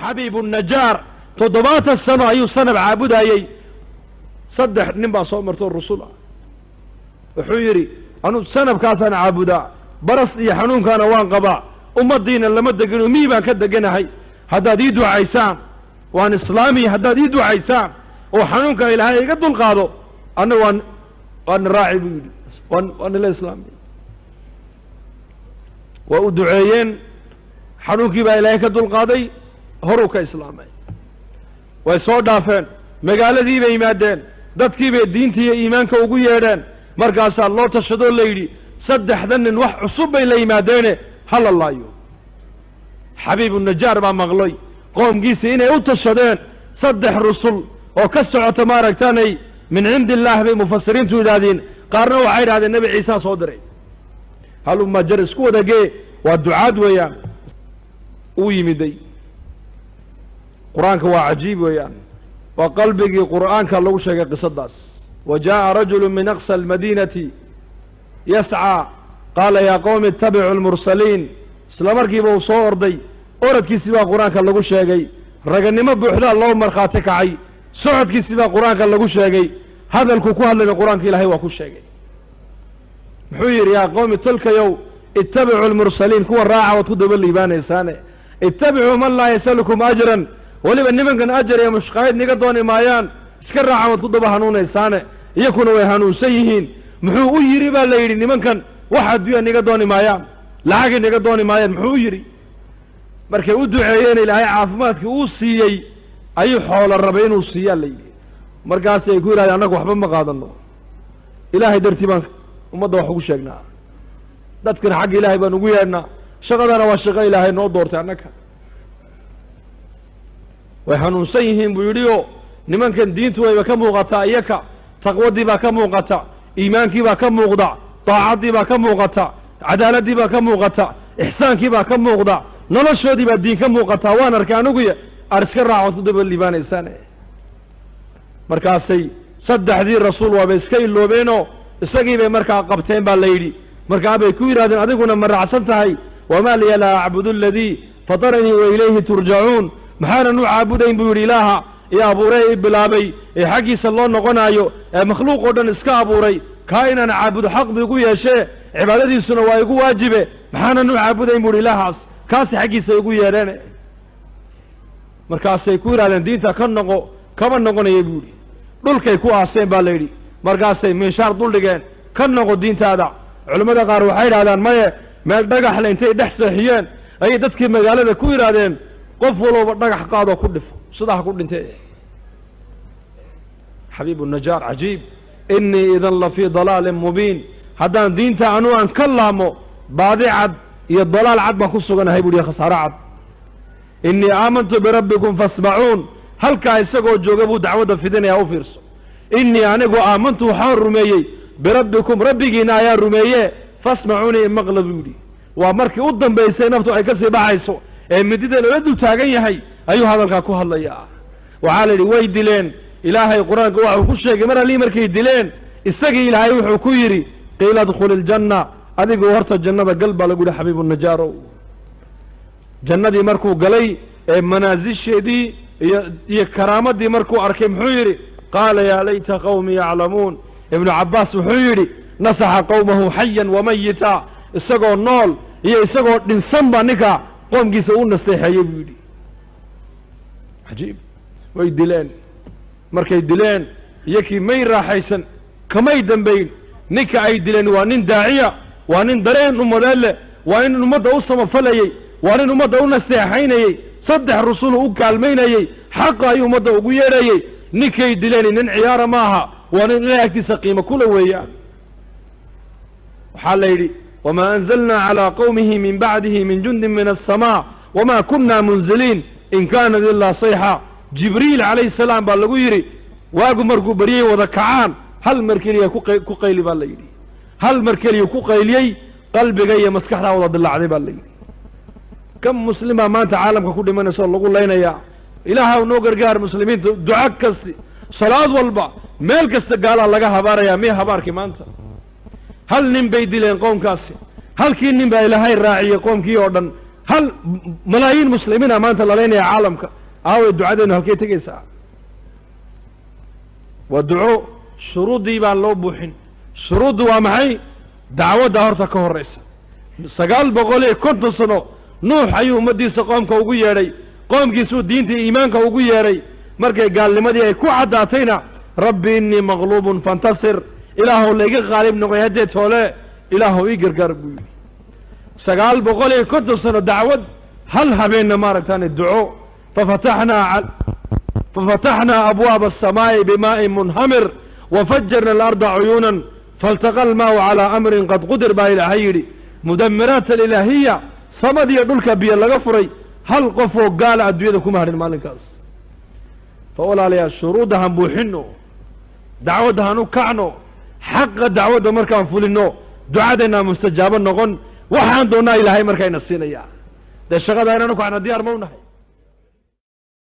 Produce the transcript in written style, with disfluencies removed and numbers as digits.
حبيب النجار تضبات السنة أيو سنة بعابدها أي صدح نبا صومرتو الرسول وحيري أنو سنة بكاسان عابدا برس يحنون كان وان قبا الدين اللي مدقنوا ميبا كدقنا هاي هذا ديدو عيسان وان إسلامي هذا ديدو عيسان وحنون كان إلهي يقدوا القاضو أنا وان راعي بيدي وان الإسلامي وأدعيين حنوكي با إلهي كدوا القاضي هروك إسلامي ويسو دافين مقالة دي بإيمادين دادكي بإدينتي إيمانك وقويرين مركاسا الله تشهدون ليدي صدح ذنن وح عصوب بإيمادين هل الله يو حبيب النجار ما مغلي قوم قيسي إني أتشهدين صدح الرسول وكسع تمارك تاني من عند الله بمفسرين تودادين قارنوا عير هذا النبي عيسى صدري هلو ما جرس كودا جي والدعاد ويان ويمدي قرآنك هو عجيب ويان وقلبك قرآنك الله شيء قصداس وجاء رجل من أقصى المدينة يسعى قال يا قوم اتبعوا المرسلين سلامركي بو صور دي أورد كي سبا قرآنك الله شيء رجل ما بوحدا اللهم مرخاتك عي سعد كي سبا قرآنك الله شيء هذا الكوكو هذا قرآنك إلهي وكل شيء محير يا قوم تلك يو اتبعوا المرسلين كوا الراعة وتدب الليبان إنسانه اتبعوا من لا يسألكم أجرا ولي بني كان أجر يا مشقايد نقدوني مايان اسكر راعة وتدب هنون إنسانه يكونوا يهانون سيهين محو يري بالليل نمن كان واحد بيا نقدوني مايان لعاقي نقدوني مايان محو يري markay u duceeyeen ilaahay caafimaadkii uu siiyay ayuu xoolo rabeen uu siiyaa leeyahay markaas ay ku yiraahdeen anagu waxba ma qaadano ilaahay dartii baan ummadda wax ugu sheegnaa dadkana xaq ilaahay baan ugu yeernaa shaqadana waa shaqo ilaahay noo doortay annaka way hanuunsan yihiin buu yidhi oo nimankan diintu wayba ka muuqataa iyaka taqwadii baa ka muuqata iimaankii baa ka muuqda daacadii baa ka muuqata cadaaladii baa ka muuqata ixsaankii baa ka muuqda noloshoodii baa diin ka muuqataa waan arkay anuguya ariska raacood ku daba liibaanaysaan markaasay saddexdii rasuul waaba iska iloobeenoo isagii bay markaa qabteen baa la yidhi markaa bay ku yidhahdeen adiguna ma raacsan tahay wamaa liya laa acbudu aladii fataranii wa ilayhi turjacuun maxaanan u caabudayn buu yidhi ilaaha ee abuuray i bilaabay ee xaggiisa loo noqonaayo ee makhluuq oo dhan iska abuuray kaa inaan caabudo xaq bu igu yeeshee cibaadadiisuna waa igu waajibe maxaanan u caabudayn buu yidhi ilaahaas kaasi xaggiisa igu yeedheen markaasay ku yidhahdeen diinta ka noqo kama noqonaya buu yidhi dhulkay ku aaseen baa la yidhi markaasay miishaar dul dhigeen ka noqo diintaada culimmada qaar waxay yidhahdaan maye meel dhagaxle intay dhex seexiyeen ayay dadkii magaalada ku yidhaahdeen qof walooba dhagax qaadoo ku dhifo sidaa ha ku dhintee xabiibu najaar cajiib innii idan la fii dalaalin mubiin haddaan diinta anuu aan ka laamo baadi cad iyo dalaal cad baan ku suganahay buu yihi khasaaro cad innii aamantu birabbikum fasmacuun halkaa isagoo jooga buu dacwadda fidinayaa u fiirso innii anigu aamantu waxaan rumeeyey birabbikum rabbigiina ayaa rumeeye fasmacuunii imaqla buu yidhi waa markii u dambaysay naftu ay ka sii baxayso ee midida loola dul taagan yahay ayuu hadalkaa ku hadlayaa waxaa la yidhi way dileen ilaahay qur-aanka waxuu ku sheegay mar allii markay dileen isagii ilaahay wuxuu ku yidhi qiila adkhuli iljanna adigu horta jannada gal baa lagu yidhi xabiibu najaarow jannadii markuu galay ee manaasisheedii iyo karaamadii markuu arkay muxuu yidhi qaala yaa layta qawmi yaclamuun ibnu cabbaas wuxuu yidhi nasaxa qowmahu xayan wamayita isagoo nool iyo isagoo dhinsan baa ninka qoomkiisa u nasteexeeyey buu yidhi cajiib way dileen markay dileen iyakii may raaxaysan kamay dambayn ninka ay dileen waa nin daaciya waa nin dareen ummadee leh waa nin ummadda u samafalayey waa nin ummadda u nasteexaynayey saddex rasuul u kaalmaynayey xaqa ayuu ummadda ugu yeedhayey ninkay dileen nin ciyaara ma aha waa nin ilahay agtiisa qiimo kula weeyaan waxaa la yidhi wamaa anzalnaa calaa qowmihi min bacdihi min jundin min aلsamaa wamaa kunna munziliin in kaanat ilaa sayxa jibriil calayhi salaam baa lagu yidhi waagu markuu baryey wada kacaan hal mar keliya ku qayli baa la yidhi hal mar keliya ku qayliyey qalbiga iyo maskaxdaa wada dilaacday baa la yidhi kam muslimaa maanta caalamka ku dhimanaysa oo lagu laynayaa ilaaha noo gargaar muslimiinta duca kasti salaad walba meel kasta gaalaa laga habaarayaa miya habaarkii maanta hal nin bay dileen qoomkaasi halkii nin baa ilaahay raaciyey qoomkii oo dhan hal malaayiin muslimiina maanta lalaynaya caalamka aaway ducadeennu halkay tegaysaa waa duco shuruuddii baan loo buuxin shuruuddu waa maxay dacwadda horta ka horraysa 950 sano nuux ayuu ummaddiisa qoomka ugu yeedhay qoomkiisuu diinta iimaanka ugu yeedhay markay gaalnimadii ay ku caddaatayna rabbi innii maqluubun fantasir ilaahow layga qaalib noqoy haddee toole ilaahow ii gargaar buu yidhi 950 sano dacwad hal habeenna maaragtaane duco ففتحنا أبواب السماء بماء منهمر وفجرنا الأرض عيونا فالتقى الماء على أمر قد قدر با إلهي مدمرات الإلهية صمد يدلك بي اللغفري هل قفوا قال أدويدكم هذه المالكاس فأولا عليها شروطها بوحنو دعوتها نكعنو حق دعوة مركان فولنو دعادنا مستجابا نغن وحان دونا إلهي مركان السينية ده الشغل دائنا نكو عنا ديار مونهي